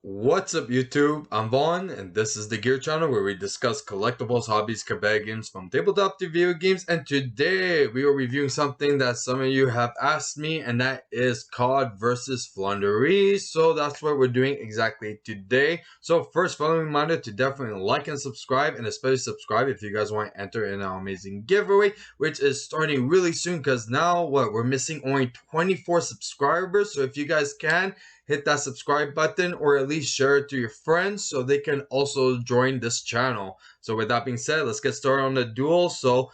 What's up YouTube? I'm Vaughn and this is the Gear channel where we discuss collectibles, hobbies, competitive games from tabletop to video games, and today we are reviewing something that some of you have asked me, and that is C.O.D versus Floowandereeze. So that's what we're doing exactly today. So first, friendly reminder to definitely like and subscribe, and especially subscribe if you guys want to enter in our amazing giveaway, which is starting really soon because now we're missing only 24 subscribers. So if you guys can, hit that subscribe button or at least share it to your friends so they can also join this channel. So with that being said, let's get started on the duel. So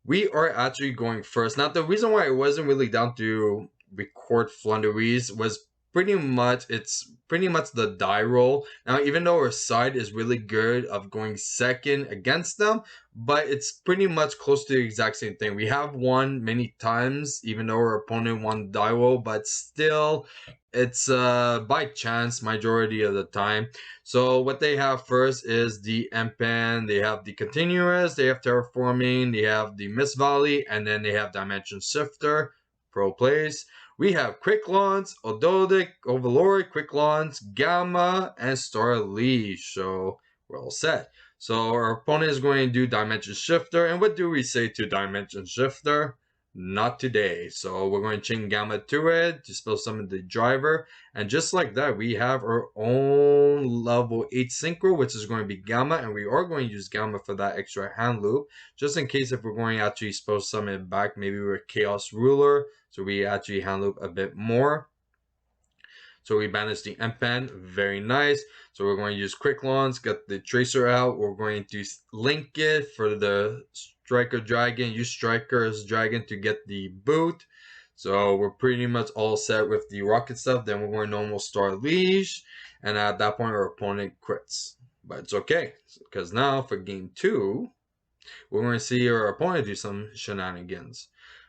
we are actually going first. Now the reason why I wasn't really down to record Floowandereeze was it's pretty much the die roll. Now even though our side is really good of going second against them, but it's pretty much close to the exact same thing. We have won many times even though our opponent won die roll, but still it's by chance majority of the time. So what they have first is the Empan, they have the continuous, they have terraforming, they have the Mist Valley, and then they have dimension shifter. Pro plays. We have quick launch, ogdoadic, overlord, quick launch, gamma, and star leash. So we're all set. So our opponent is going to do dimension shifter, and what do we say to dimension shifter? Not today. So we're going to chain gamma to it to spell summon the driver, and just like that we have our own level 8 synchro, which is going to be gamma, and we are going to use gamma for that extra hand loop just in case if we're going to actually spell summon it back, maybe we're chaos ruler, so we actually hand loop a bit more. So we banish the Empan, very nice. So we're going to use quick launch, get the tracer out. We're going to link it for the striker dragon, use striker's dragon to get the boot. So we're pretty much all set with the rocket stuff. Then we're going to normal star leash, and at that point our opponent crits. But it's okay, because now for game 2, we're going to see our opponent do some shenanigans.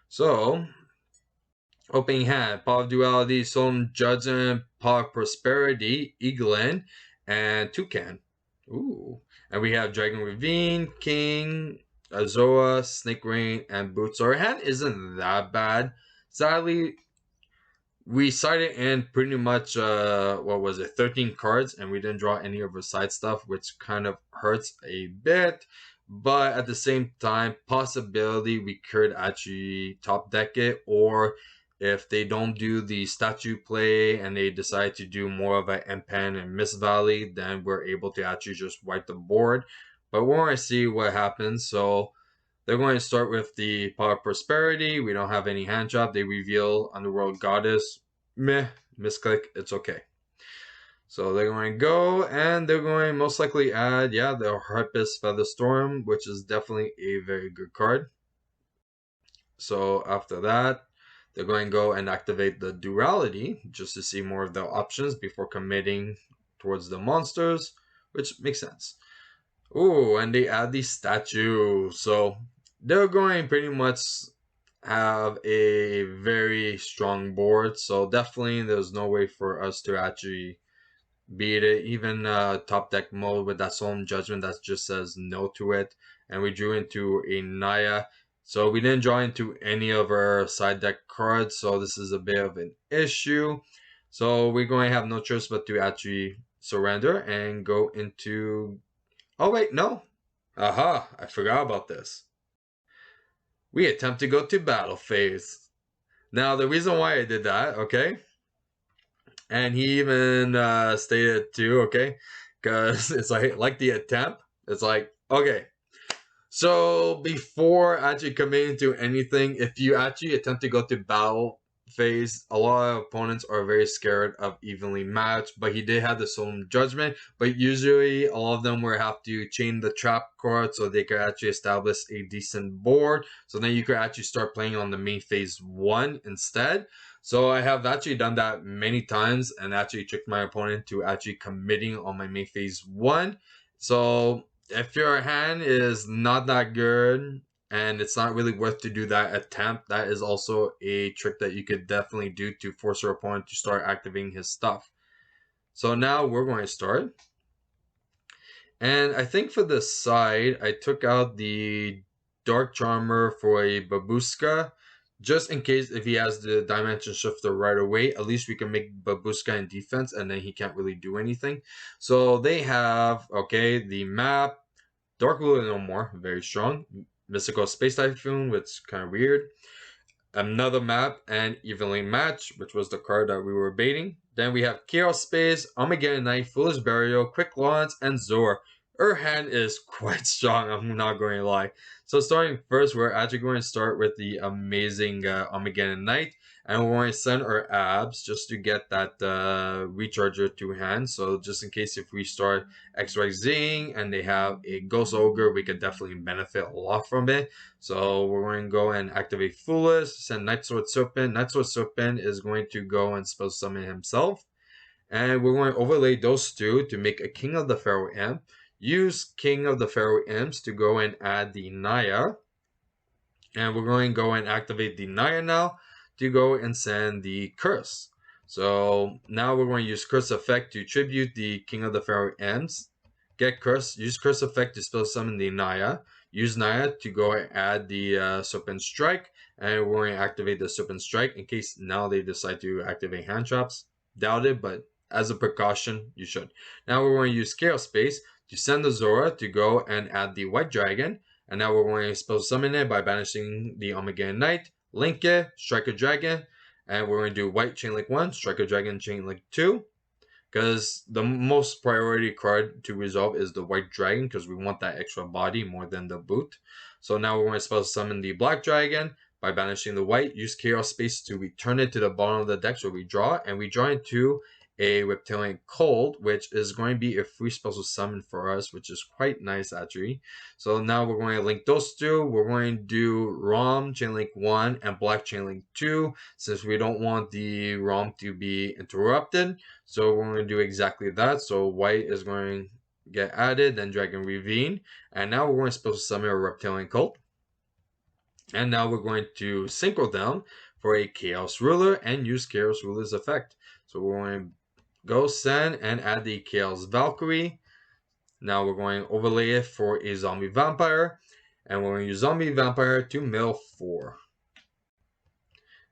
So opening hand, Power of Duality, Solemn Judgment, Power of Prosperity, Eaglin, and Toucan. Ooh. And we have Dragon Ravine, King, Azoa, Snake Rain, and Boots. So our hand isn't that bad. Sadly, we sided in pretty much, 13 cards, and we didn't draw any of our side stuff, which kind of hurts a bit. But at the same time, possibility we could actually top deck it, or if they don't do the statue play and they decide to do more of an Empan and Mist Valley, then we're able to actually just wipe the board. But we're going to see what happens. So they're going to start with the Power of Prosperity. We don't have any hand drop. They reveal Underworld Goddess. Meh, misclick, it's okay. So they're going to go, and they're going to most likely add, the Harpist Featherstorm, which is definitely a very good card. So after that, they're going to go and activate the Duality just to see more of the options before committing towards the monsters, which makes sense. Ooh, and they add the statue. So they're going to pretty much have a very strong board. So definitely there's no way for us to actually beat it. Even top deck mode with that Solemn Judgment that just says no to it. And we drew into a Naya. So we didn't draw into any of our side deck cards, so this is a bit of an issue. So we're going to have no choice but to actually surrender and go into... Oh wait, no. Aha, I forgot about this. We attempt to go to battle phase. Now the reason why I did that, okay, and he even stated too, okay, because it's like the attempt, it's like, okay, so before actually committing to anything, if you actually attempt to go to battle phase, a lot of opponents are very scared of evenly matched. But he did have the Solemn Judgment, but usually all of them will have to chain the trap card so they could actually establish a decent board. So then you could actually start playing on the main phase 1 instead. So I have actually done that many times and actually tricked my opponent to actually committing on my main phase 1. So if your hand is not that good and it's not really worth to do that attempt, that is also a trick that you could definitely do to force your opponent to start activating his stuff. So now we're going to start. And I think for the side, I took out the Dark Charmer for a Babushka just in case if he has the dimension shifter right away, at least we can make Babushka in defense, and then he can't really do anything. So they have, okay, the map, Dark Blue no more, very strong. Mystical Space Typhoon, which is kind of weird. Another map, and Evenly Match, which was the card that we were baiting. Then we have Chaos Space, Armageddon Knight, Foolish Burial, Quick Launch, and Zor. Her hand is quite strong, I'm not going to lie. So starting first, we're actually going to start with the amazing Armageddon Knight. And we're going to send our abs just to get that recharger to hand. So just in case if we start XYZing and they have a Ghost Ogre, we could definitely benefit a lot from it. So we're going to go and activate Foolish, send Night Sword Serpent. Night Sword Serpent is going to go and spell summon himself. And we're going to overlay those two to make a King of the Pharaoh Imp. Use King of the Pharaoh Imps to go and add the Naya. And we're going to go and activate the Naya now to go and send the Curse. So now we're going to use Curse Effect to tribute the King of the Pharaoh Imps. Get Curse. Use Curse Effect to spell summon the Naya. Use Naya to go and add the Serpent Strike. And we're going to activate the Serpent Strike in case now they decide to activate Hand Traps. Doubt it, but as a precaution, you should. Now we're going to use Chaos Space to send the Zora to go and add the White Dragon. And now we're going to spell summon it by banishing the Armageddon Knight, link it, Striker Dragon, and we're going to do White Chain Link 1, Striker Dragon Chain Link 2. Because the most priority card to resolve is the White Dragon, because we want that extra body more than the boot. So now we're going to spell summon the Black Dragon by banishing the white. Use Chaos Space to return it to the bottom of the deck, so we draw, and we draw into a Reptilian Cold, which is going to be a free special summon for us, which is quite nice actually. So now we're going to link those two. We're going to do Rom Chainlink 1 and Black Chainlink 2, since we don't want the Rom to be interrupted. So we're going to do exactly that. So white is going to get added, then Dragon Ravine. And now we're going to special summon a Reptilian Cult. And now we're going to synchro them for a Chaos Ruler and use Chaos Ruler's effect. So we're going to go send and add the Chaos Valkyrie. Now we're going to overlay it for a Zombie Vampire. And we're going to use Zombie Vampire to mill 4.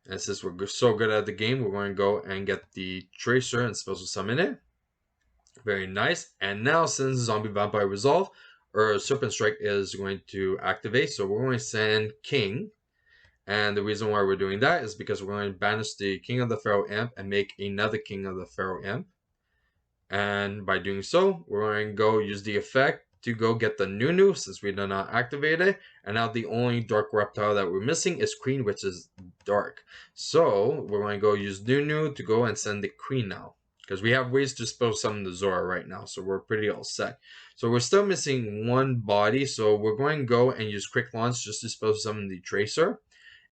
And since we're so good at the game, we're going to go and get the Tracer and special summon it. Very nice. And now since Zombie Vampire resolve, our Serpent Strike is going to activate. So we're going to send King. And the reason why we're doing that is because we're going to banish the King of the Pharaoh Imp and make another King of the Pharaoh Imp. And by doing so, we're going to go use the effect to go get the Nunu, since we did not activate it. And now the only dark reptile that we're missing is Queen, which is dark. So we're going to go use Nunu to go and send the Queen now, because we have ways to spell summon the Zora right now, so we're pretty all set. So we're still missing one body, so we're going to go and use Quick Launch just to spell summon the Tracer.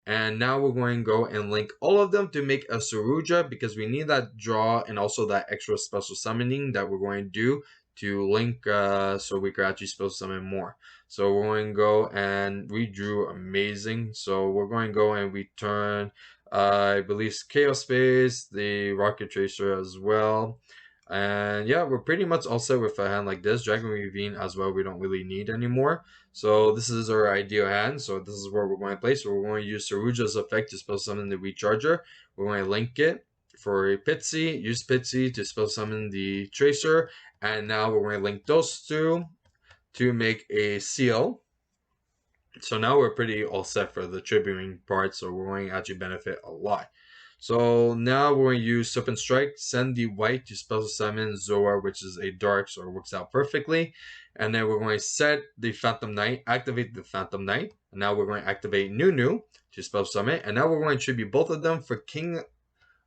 And now we're going to go and link all of them to make a Saruja, because we need that draw and also that extra special summoning that we're going to do to link so we can actually special summon more. So we're going to go and we drew amazing. So we're going to go and return, I believe, Chaos Space, the Rocket Tracer as well. And yeah, we're pretty much all set with a hand like this. Dragon Ravine as well, we don't really need anymore. So this is our ideal hand. So this is where we're going to play. So we're going to use Saruja's effect to spell summon the Recharger. We're going to link it for a Pitsy. Use Pitsy to spell summon the Tracer. And now we're going to link those two to make a seal. So now we're pretty all set for the tributing part. So we're going to actually benefit a lot. So now we're going to use Serpent Strike, send the white to special summon Zora, which is a dark, so it works out perfectly. And then we're going to set the Phantom Knight, activate the Phantom Knight. And now we're going to activate Nunu to special summon. And now we're going to tribute both of them for King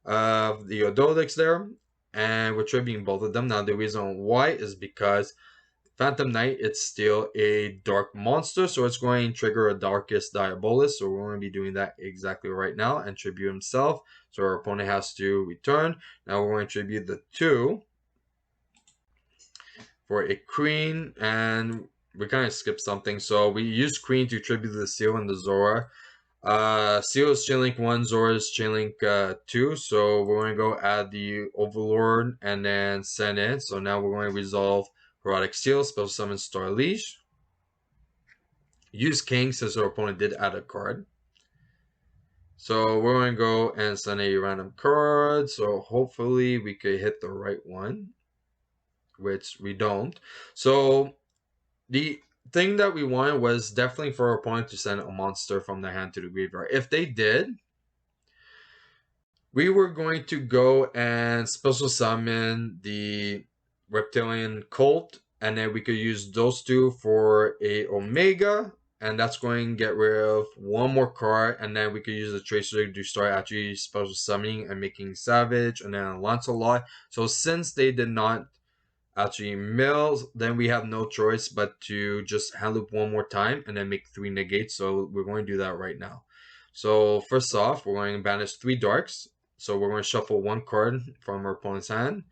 of the Ogdoadics there. And we're tributing both of them. Now the reason why is because Phantom Knight, it's still a dark monster, so it's going to trigger a Darkest Diabolus. So we're going to be doing that exactly right now and tribute himself. So our opponent has to return. Now we're going to tribute the 2 for a Queen, and we kind of skipped something. So we use Queen to tribute the Seal and the Zora. Seal is Chainlink 1, Zora is Chainlink 2. So we're going to go add the Overlord and then send it. So now we're going to resolve Erotic Seal, special summon Star Leash. Use King since our opponent did add a card. So we're going to go and send a random card. So hopefully we could hit the right one, which we don't. So the thing that we wanted was definitely for our opponent to send a monster from their hand to the graveyard. If they did, we were going to go and special summon the reptilian cult, and then we could use those two for a omega, and that's going to get rid of one more card, and then we could use the tracer to start actually special summoning and making savage, and then Lancelot. So since they did not actually mills, then we have no choice but to just hand loop one more time and then make 3 negates. So we're going to do that right now. So first off, we're going to banish 3 darks. So we're going to shuffle 1 card from our opponent's hand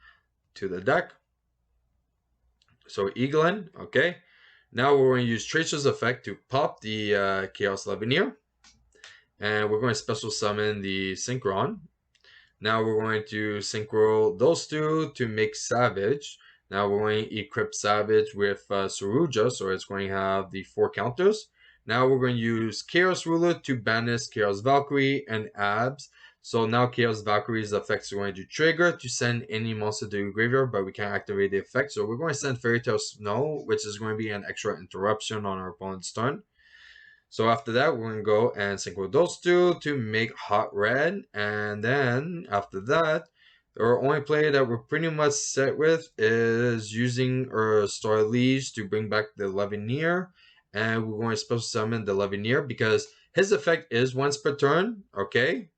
to the deck. So Eaglin, okay. Now we're going to use Tracer's Effect to pop the Chaos Levineer. And we're going to special summon the Synchron. Now we're going to synchro those two to make Savage. Now we're going to equip Savage with Saruja, so it's going to have the 4 counters. Now we're going to use Chaos Ruler to banish Chaos Valkyrie and Abs. So now Chaos Valkyrie's effects are going to trigger to send any monster to the graveyard, but we can't activate the effect. So we're going to send Fairy Tale Snow, which is going to be an extra interruption on our opponent's turn. So after that, we're going to go and synchro those two to make Hot Red. And then after that, our only play that we're pretty much set with is using our Starlease to bring back the Levineer. And we're going to special summon the Levineer because his effect is once per turn, okay?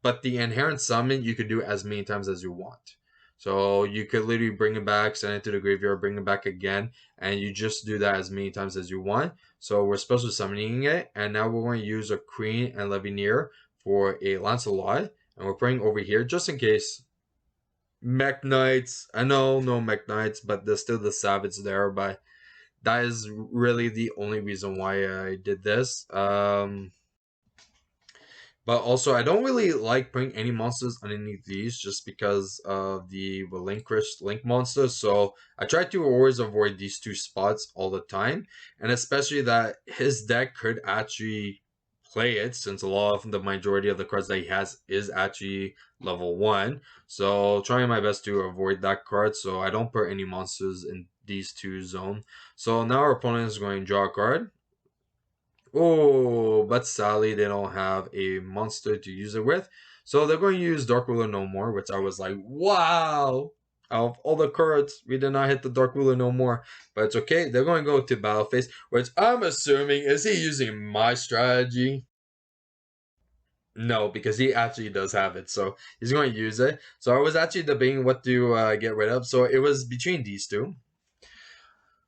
But the inherent summon, you could do as many times as you want. So you could literally bring it back, send it to the graveyard, bring it back again, and you just do that as many times as you want. So we're special summoning it, and now we're going to use a Queen and Levineer for a Lancelot, and we're putting over here just in case. Mech Knights, I know no Mech Knights, but there's still the Savage there, but that is really the only reason why I did this. But also, I don't really like putting any monsters underneath these just because of the relinquished link monsters. So I try to always avoid these 2 spots all the time. And especially that his deck could actually play it since a lot of the majority of the cards that he has is actually level 1. So trying my best to avoid that card. So I don't put any monsters in these 2 zones. So now our opponent is going to draw a card. Oh, but sadly they don't have a monster to use it with. So they're going to use Dark Ruler no more, which I was like, wow! Out of all the cards, we did not hit the Dark Ruler no more. But it's okay. They're going to go to Battle Phase, which I'm assuming, is he using my strategy? No, because he actually does have it. So he's going to use it. So I was actually debating what to get rid of. So it was between these 2.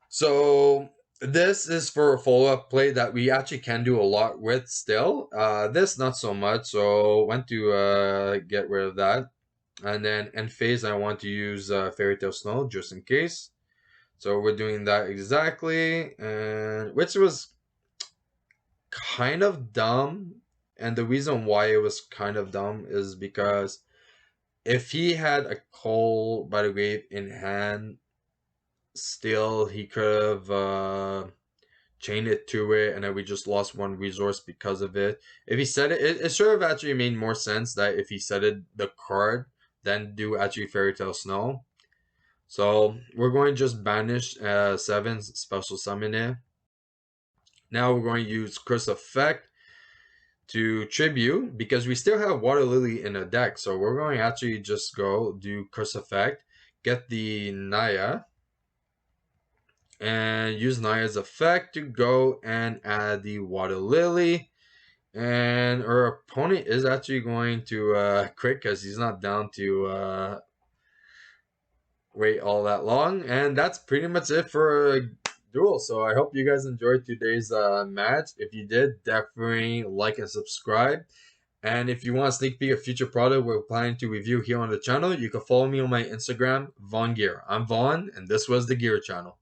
So this is for a follow-up play that we actually can do a lot with still. This not so much, so went to get rid of that. And then end phase, I want to use Fairy Tale Snow just in case. So we're doing that exactly, and which was kind of dumb. And the reason why it was kind of dumb is because if he had a Call by the Grave in hand, still he could have chained it to it, and then we just lost 1 resource because of it. If he said it should have actually made more sense that if he said it the card, then do actually Fairy Tale Snow. So we're going to just banish 7, special summon it. Now we're going to use Curse Effect to tribute because we still have Water Lily in the deck. So we're going to actually just go do Curse Effect, get the Naya, and use Naya's effect to go and add the Water Lily. And our opponent is actually going to crit because he's not down to wait all that long. And that's pretty much it for Duel. So I hope you guys enjoyed today's match. If you did, definitely like and subscribe. And if you want a sneak peek of future product we're planning to review here on the channel, you can follow me on my Instagram, VaughnGear. I'm Vaughn, and this was the Gear Channel.